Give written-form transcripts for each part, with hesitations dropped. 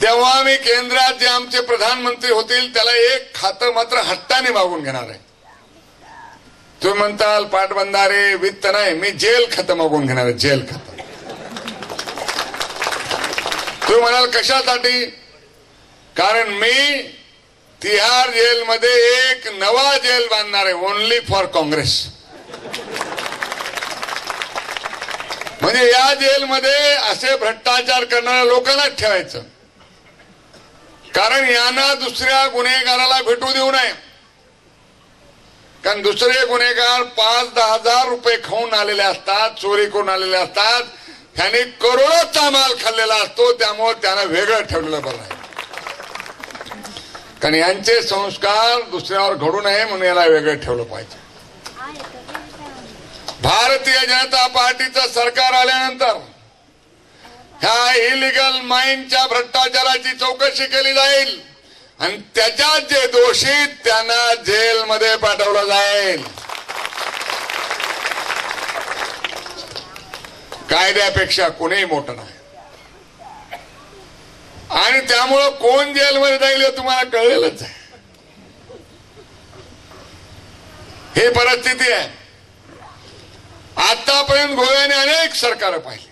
तेव्हा मी केंद्रात जे आमचे प्रधानमंत्री होतील त्याला एक खातं मात्र हट्टाने मागून घेणार आहे. तुम्ही म्हणताल पाटबंधारे वित्त नाही, मी जेल खातं मागून घेणार आहे. जेल खातं. तुम्ही म्हणाल कशासाठी? कारण मी तिहार जेलमध्ये एक नवा जेल बांधणार आहे, ओनली फॉर काँग्रेस. म्हणजे या जेलमध्ये असे भ्रष्टाचार करणाऱ्या लोकांनाच ठेवायचं, कारण यांना दुसऱ्या गुन्हेगाराला भेटू देऊ नये. कारण दुसरे गुन्हेगार 5-10 हजार रुपये खाऊन आलेले असतात, चोरी करून आलेले असतात, ह्यांनी करोडोचा माल खाल्लेला असतो, त्यामुळे त्यांना वेगळं ठेवलेलं बरं आहे. कारण यांचे संस्कार दुसऱ्यावर घडू नये म्हणून याला वेगळं ठेवलं पाहिजे. भारतीय जनता पार्टीचं सरकार आल्यानंतर ह्या इलिगल माईनच्या भ्रष्टाचाराची चौकशी केली जाईल आणि त्याच्यात जे दोषी त्यांना जेलमध्ये पाठवलं जाईल. कायद्यापेक्षा कोणीही मोठं नाही. आणि त्यामुळं कोण जेलमध्ये जाईल हे तुम्हाला कळलेलंच आहे. ही परिस्थिती आहे. आतापर्यंत गोव्याने अनेक सरकार पाहिले.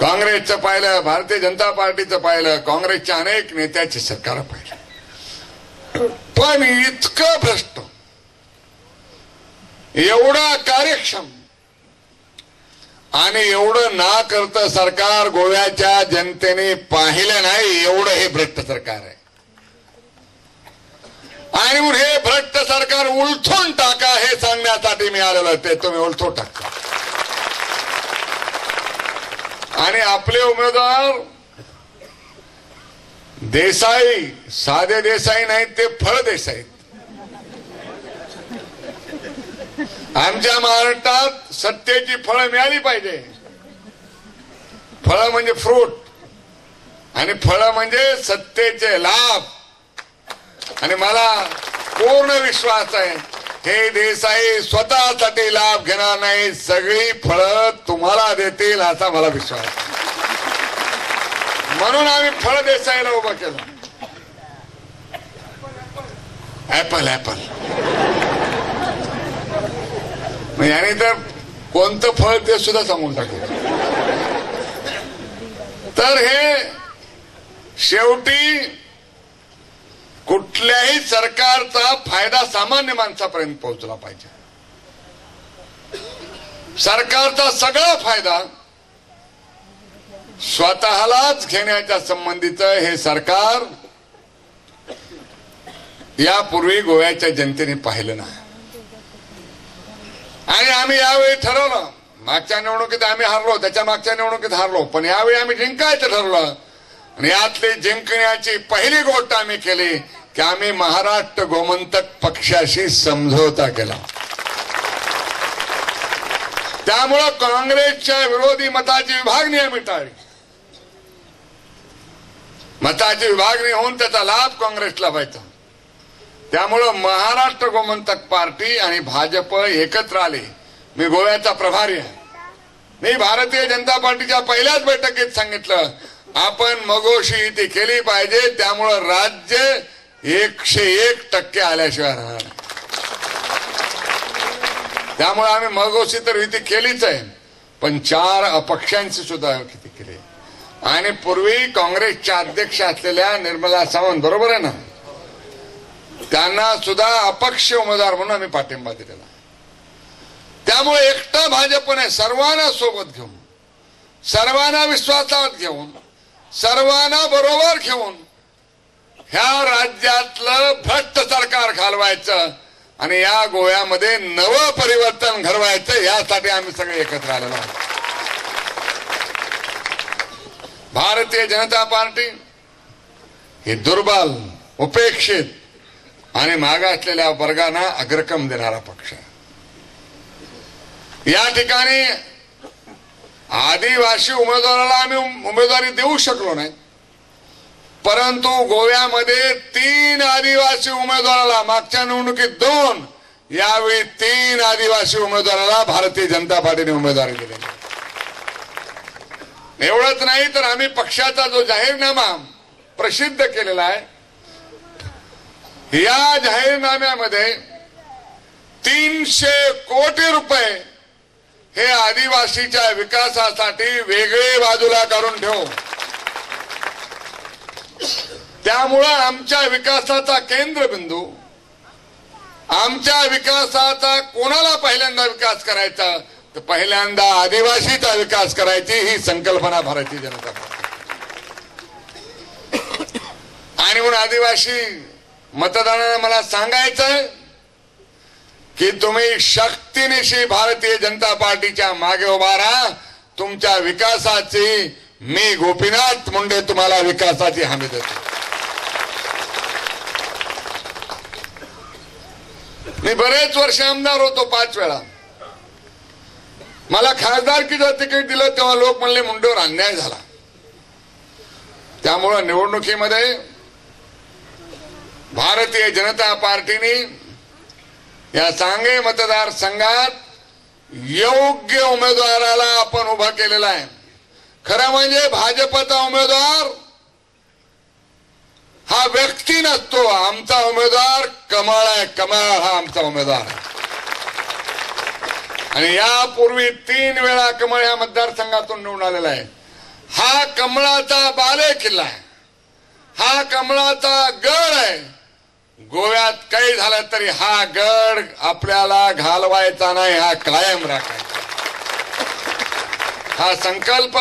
काँग्रेसचं पाहिलं, भारतीय जनता पार्टीचं पाहिलं, काँग्रेसच्या अनेक नेत्याची सरकार पाहिलं. पण इतकं भ्रष्ट, एवढा कार्यक्षम आणि एवढं ना करतं सरकार गोव्याच्या जनतेने पाहिलं नाही. एवढं हे भ्रष्ट सरकार आहे. आणि म्हणून हे भ्रष्ट सरकार उलथून टाका हे सांगण्यासाठी मी आलेलो. ते तुम्ही उलथून टाका. आणि आपले उमेदवार देसाई साधे देसाई नाहीत, ते फळ देसाई. आमच्या महाराष्ट्रात सत्तेची फळं मिळाली पाहिजे. फळं म्हणजे फ्रूट आणि फळं म्हणजे सत्तेचे लाभ. आणि मला पूर्ण विश्वास आहे हे देसाई स्वतःसाठी लाभ घेणार नाही, सगळी फळं तुम्हाला देतील असा मला विश्वास. म्हणून आम्ही फळ देसाईला उभं केलं. Apple apple. याने तर कोणतं फळ ते सुद्धा सांगून टाकलं. तर हे शेवटी कुठल्याही सरकारचा फायदा सामान्य माणसापर्यंत पोहोचला पाहिजे. सरकारचा सगळा फायदा स्वतःलाच घेण्याच्या संबंधीचं हे सरकार यापूर्वी गोव्याच्या जनतेने पाहिलं नाही. आणि आम्ही यावेळी ठरवलं, मागच्या निवडणुकीत आम्ही हारलो, त्याच्या मागच्या निवडणुकीत हारलो, पण यावेळी आम्ही जिंकायचं ठरवलं. आणि यातली जिंकण्याची पहिली गोष्ट आम्ही केली की आम्ही महाराष्ट्र गोमंतक पक्षाशी समझोता केला. त्यामुळं काँग्रेसच्या विरोधी मताची विभागणी आम्ही टाळली. मताची विभागणी होऊन त्याचा लाभ काँग्रेसला व्हायचा. त्यामुळं महाराष्ट्र गोमंतक पार्टी आणि भाजप एकत्र आले. मी गोव्याचा प्रभारी आहे. मी भारतीय जनता पार्टीच्या पहिल्याच बैठकीत सांगितलं आपण मगोशी युती केली पाहिजे. त्यामुळं राज्य 101% आल्याशिवाय राहणार. त्यामुळे आम्ही मगोशी तर युती केलीच आहे, पण 4 अपक्षांची सुद्धा युती केली. आणि पूर्वी काँग्रेसच्या अध्यक्ष असलेल्या निर्मला सावंत बरोबर आहे ना, त्यांना सुद्धा अपक्ष उमेदवार म्हणून आम्ही पाठिंबा दिलेला. त्यामुळे एकटा भाजप नाही, सर्वांना सोबत घेऊन, सर्वांना विश्वासात घेऊन, सर्वांना बरोबर घेऊन ह्या राज्यातलं भ्रष्ट सरकार घालवायचं आणि या गोव्यामध्ये नवं परिवर्तन घडवायचं, यासाठी आम्ही सगळे एकत्र आलेलो आहोत. भारतीय जनता पार्टी ही दुर्बल, उपेक्षित आणि मागासलेल्या वर्गांना अग्रक्रम देणारा पक्ष आहे. या ठिकाणी आदिवासी उमेदवाराला आम्ही उमेदवारी देऊ शकलो नाही, परंतु गोव्यामध्ये 3 आदिवासी उमेदवाराला, मागच्या निवडणुकीत 2, यावेळी 3 आदिवासी उमेदवाराला भारतीय जनता पार्टीने उमेदवारी दिली. एवढंच नाही तर आम्ही पक्षाचा जो जाहीरनामा प्रसिद्ध केलेला आहे, या जाहीरनाम्यामध्ये 300 कोटी रुपये हे आदिवासीच्या विकासासाठी वेगळे बाजूला करून ठेवू. त्यामुळं आमच्या विकासाचा केंद्रबिंदू, आमच्या विकासाचा कोणाला पहिल्यांदा विकास करायचा तर पहिल्यांदा आदिवासीचा विकास करायची ही संकल्पना भारतीय जनता पार्टी. आणि म्हणून आदिवासी मतदारांना मला सांगायचंय की तुम्ही शक्तीनिशी भारतीय जनता पार्टीच्या मागे उभा राहा. तुमच्या विकासाची मी गोपीनाथ मुंडे तुम्हाला विकासाची हमी देतो. मी बरेच वर्ष आमदार होतो, 5 वेळा. मला खासदारकीचं तिकीट दिलं तेव्हा लोक म्हणले मुंडेवर अन्याय झाला. त्यामुळं निवडणुकीमध्ये भारतीय जनता पार्टीने या सांगे मतदारसंघात योग्य उमेदवाराला आपण उभा केलेला आहे. खरं म्हणजे भाजपचा उमेदवार हा व्यक्ती नसतो, आमचा उमेदवार कमळ आहे. कमळ हा आमचा उमेदवार आहे. आणि यापूर्वी 3 वेळा कमळ या मतदारसंघातून निवडून आलेला आहे. हा कमळाचा बाले किल्ला आहे, हा कमळाचा गड आहे. गोव्यात काही झालं तरी हा गड आपल्याला घालवायचा नाही, हा कायम राखायचा. हा संकल्प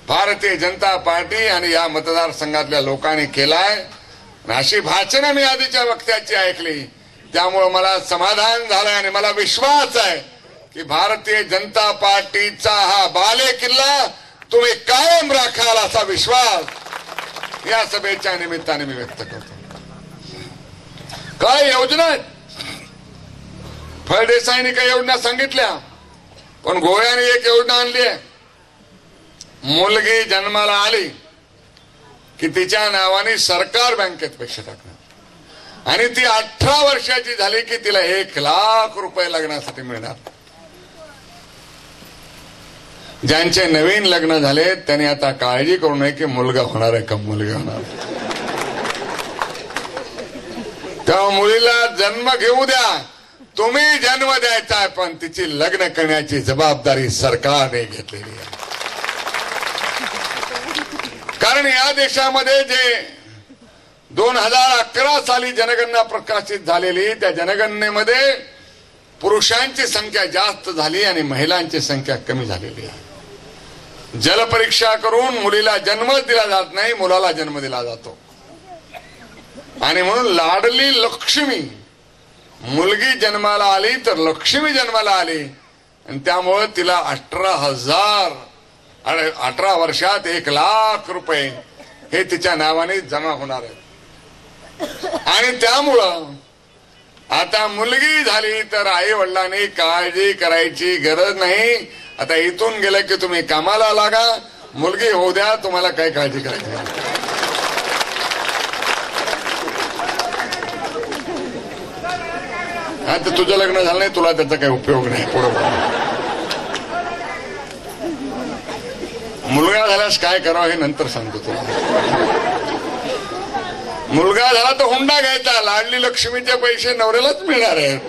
भारतीय जनता पार्टी आणि या मतदारसंघातल्या लोकांनी केलाय. अशी भाषणं मी आधीच्या वक्त्याची ऐकली, त्यामुळे मला समाधान झालं आणि मला विश्वास आहे की भारतीय जनता पार्टीचा हा बाले किल्ला तुम्ही कायम राखाल असा विश्वास या सभेच्या निमित्ताने मी व्यक्त करतो. काय योजना आहेत? फळदेसाईंनी काही योजना सांगितल्या, पण गोव्याने एक योजना आणली आहे. मुलगी जन्माला आली की तिच्या नावाने सरकार बँकेत पैसे टाकणार आणि ती 18 वर्षाची झाली की तिला 1 लाख रुपये लग्नासाठी मिळणार. ज्यांचे नवीन लग्न झाले त्यांनी आता काळजी करू नये की मुलगा होणार आहे का मुलगी होणार. तेव्हा मुलीला जन्म घेऊ द्या, तुम्ही जन्म द्यायचा आहे, पण तिची लग्न करण्याची जबाबदारी सरकारने घेतलेली आहे. कारण या देशामध्ये जे 2011 साली जनगणना प्रकाशित झालेली, त्या जनगणनेमध्ये पुरुषांची संख्या जास्त झाली आणि महिलांची संख्या कमी झालेली आहे. जलपरीक्षा करून मुलीला जन्मच दिला जात नाही, मुलाला जन्म दिला जातो. आणि म्हणून लाडली लक्ष्मी, मुलगी जन्माला आली तर लक्ष्मी जन्माला आली आणि त्यामुळे तिला 18 वर्षात 1 लाख रुपये हे तिच्या नावाने जमा होणार आहे. आणि त्यामुळं आता मुलगी झाली तर आई वडिलांनी काळजी करायची गरज नाही. आता इथून गेलं की तुम्ही कामाला लागा, मुलगी होऊ द्या, तुम्हाला काय काळजी करायची नाही. आता तुझं लग्न झालं नाही, तुला त्याचा काही उपयोग नाही. पुढे मुलगा झाल्यास काय करावं हे नंतर सांगतो तुला. मुलगा झाला तर हुंडा घ्यायचा, लाडली लक्ष्मीचे पैसे नवऱ्यालाच मिळणार आहेत,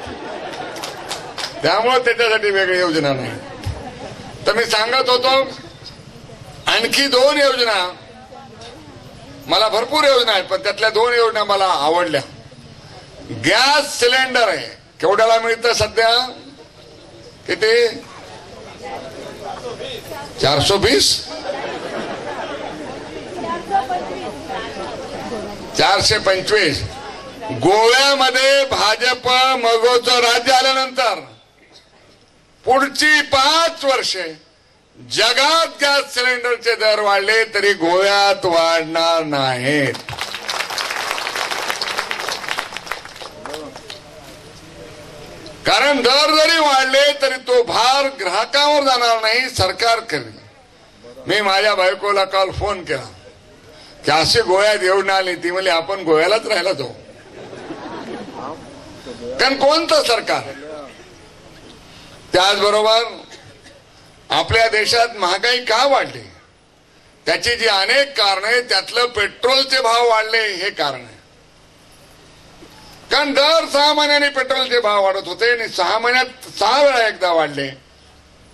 त्यामुळे त्याच्यासाठी वेगळी योजना नाही. तर मी सांगत होतो आणखी 2 योजना, मला भरपूर योजना आहेत पण त्यातल्या 2 योजना मला आवडल्या. गॅस सिलेंडर आहे, केवढ्याला मिळतं सध्या? किती? 420? 425. गोव्यामध्ये भाजप मगोचं राज्य आल्यानंतर पुढची 5 वर्षे जगात गॅस सिलेंडरचे दर वाढले तरी गोव्यात वाढणार नाहीत. कारण दर जरी वाढले तरी तो भार ग्राहकांवर जाणार नाही, सरकार करेल. मी माझ्या बायकोला काल फोन केला की अशी गोव्यात येऊन आली, ती म्हणली आपण गोव्यालाच राहायला जाऊ. कारण कोणतं सरकार? त्याचबरोबर आपल्या देशात महागाई का वाढली, त्याची जी अनेक कारणे, त्यातलं पेट्रोलचे भाव वाढले हे कारण आहे. कारण दर 6 महिन्यांनी पेट्रोलचे भाव वाढत होते आणि 6 महिन्यात 6 वेळा एकदा वाढले,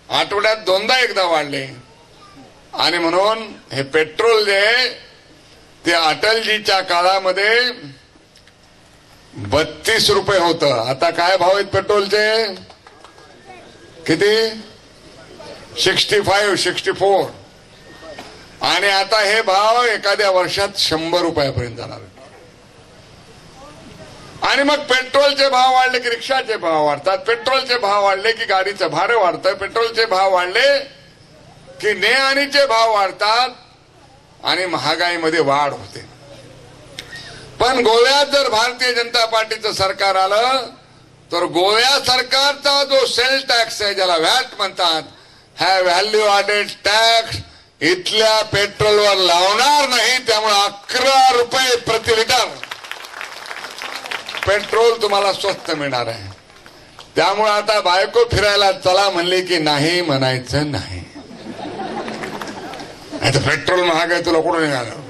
आठवड्यात 2दा एकदा वाढले. आणि म्हणून हे पेट्रोल जे आहे ते अटलजीच्या काळामध्ये 32 रुपये होतं. आता काय भाव आहेत पेट्रोलचे? किती? 64. आणि आता हे भाव एखाद्या वर्षात 100 रुपयापर्यंत जाणार. आणि मग पेट्रोलचे भाव वाढले की रिक्षाचे भाव वाढतात, पेट्रोलचे भाव वाढले की गाडीचं भाडं वाढतं, पेट्रोलचे भाव वाढले की ने आणीचे भाव वाढतात आणि महागाईमध्ये वाढ होते. पण गोव्यात जर भारतीय जनता पार्टीचं सरकार आलं तर गोव्या सरकारचा जो सेल टॅक्स आहे, ज्याला व्हॅट म्हणतात, हा व्हॅल्यू ॲडेड टॅक्स इथल्या पेट्रोलवर लावणार नाही. त्यामुळे 11 रुपये प्रति लिटर पेट्रोल तुम्हाला स्वस्त मिळणार आहे. त्यामुळे आता बायको फिरायला चला म्हणली की नाही म्हणायचं नाही. आता पेट्रोल महाग आहे, तुला कुठं निघालं?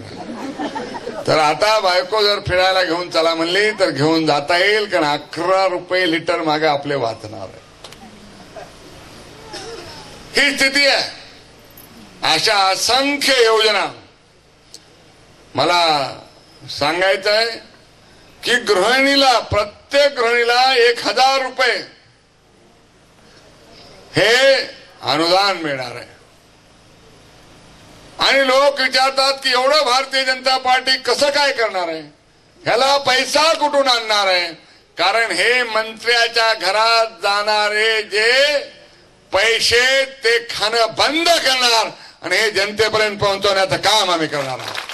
तर आता बायको जर फिरायला घेऊन चला म्हणली तर घेऊन जाता येईल, कारण 11 रुपये लिटर मागे आपले वाचणार आहे. ही स्थिती आहे. अशा असंख्य योजना मला सांगायचं आहे की गृहिणीला, प्रत्येक गृहिणीला 1000 रुपये हे अनुदान मिळणार आहे. आणि लोक विचारतात की एवढं भारतीय जनता पार्टी कसं काय करणार आहे, ह्याला पैसा कुठून आणणार आहे? कारण हे मंत्र्याच्या घरात जाणारे जे पैसे ते खाणं बंद करणार आणि हे जनतेपर्यंत पोहोचवण्याचं काम आम्ही करणार आहोत.